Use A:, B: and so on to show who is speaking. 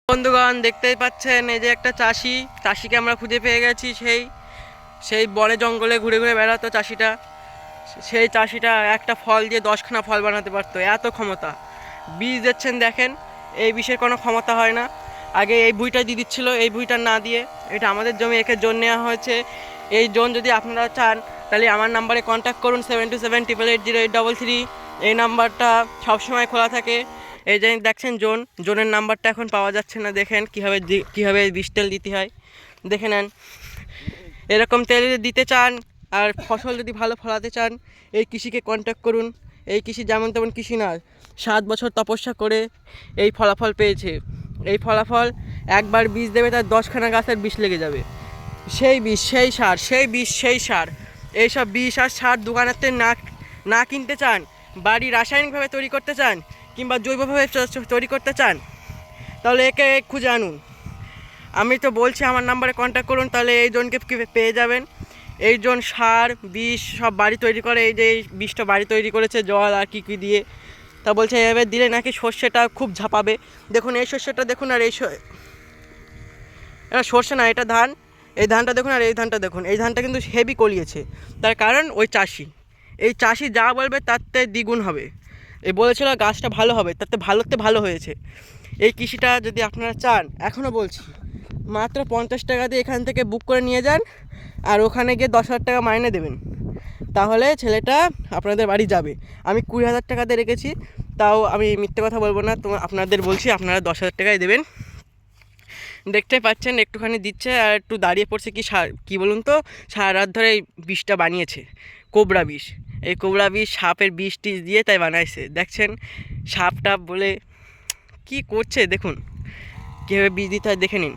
A: বন্ধুগণ দেখতেই পাচ্ছেন এই যে একটা চাষিকে আমরা খুঁজে পেয়ে গেছি। সেই বনে জঙ্গলে ঘুরে ঘুরে বেড়াতো চাষিটা। সেই চাষিটা একটা ফল দিয়ে 10খানা ফল বানাতে পারতো, এত ক্ষমতা। বীজ দিচ্ছেন দেখেন, এই বিষের কোনো ক্ষমতা হয় না। আগে এই বুইটা দিয়ে দিচ্ছিল, এই বুইটা না দিয়ে এটা আমাদের জমি, একে জোন নেওয়া হয়েছে। এই জোন যদি আপনারা চান তাহলে আমার নাম্বারে কন্ট্যাক্ট করুন 7278880833। এই নাম্বারটা সবসময় খোলা থাকে। এই যে দেখছেন জোনের নাম্বারটা এখন পাওয়া যাচ্ছে না। দেখেন কীভাবে বিষ তেল দিতে হয়, দেখে নেন। এরকম তেল যদি দিতে চান আর ফসল যদি ভালো ফলাতে চান, এই কৃষিকে কন্ট্যাক্ট করুন। এই কৃষি যেমন তেমন কৃষি না, 7 বছর তপস্যা করে এই ফলাফল পেয়েছে। এই ফলাফল একবার বীজ দেবে, তার 10খানা গাছের বিষ লেগে যাবে। সেই বিষ, সেই সার, সেই বিষ, সেই সার। এইসব বিষ আর সার দোকানেতে না কিনতে চান, বাড়ি রাসায়নিকভাবে তৈরি করতে চান কিংবা জৈবভাবে তৈরি করতে চান, তাহলে একে খুঁজে আনুন। আমি তো বলছি আমার নাম্বারে কন্ট্যাক্ট করুন, তাহলে এই জনকে পেয়ে যাবেন। এই জন সার বিষ সব বাড়ি তৈরি করে। এই যে এই বিষটা বাড়ি তৈরি করেছে জল আর কী দিয়ে। তা বলছে এভাবে দিলে নাকি সর্ষেটা খুব ঝাঁপাবে। দেখুন এই সর্ষেটা দেখুন, আর এটা সর্ষে না, এটা ধান। এই ধানটা দেখুন আর এই ধানটা দেখুন, এই ধানটা কিন্তু হেভি কলিয়েছে। তার কারণ ওই চাষি যা বলবে তাতে দ্বিগুণ হবে। এই বলেছিল গাছটা ভালো হবে, তাতে ভালো হয়েছে। এই কৃষিটা যদি আপনারা চান, এখনও বলছি, মাত্র 50 টাকা দিয়ে এখান থেকে বুক করে নিয়ে যান, আর ওখানে গিয়ে 10,000 টাকা মাইনে দেবেন, তাহলে ছেলেটা আপনাদের বাড়ি যাবে। আমি 20,000 টাকাতে রেখেছি, তাও আমি মিথ্যে কথা বলবো না। তো আপনাদের বলছি আপনারা 10,000 টাকাই দেবেন। দেখতে পাচ্ছেন একটুখানি দিচ্ছে আর একটু দাঁড়িয়ে পড়ছে। কি বলুন তো, সারা রাত ধরে এই বিষটা বানিয়েছে, কোবরা বিষ। এই কোবরা বিষ সাপের বিষ টিষ দিয়ে তাই বানাইছে। দেখছেন সাপ টাপ বলে কি করছে, দেখুন কীভাবে বিষ দিতে হয়, দেখে নিন।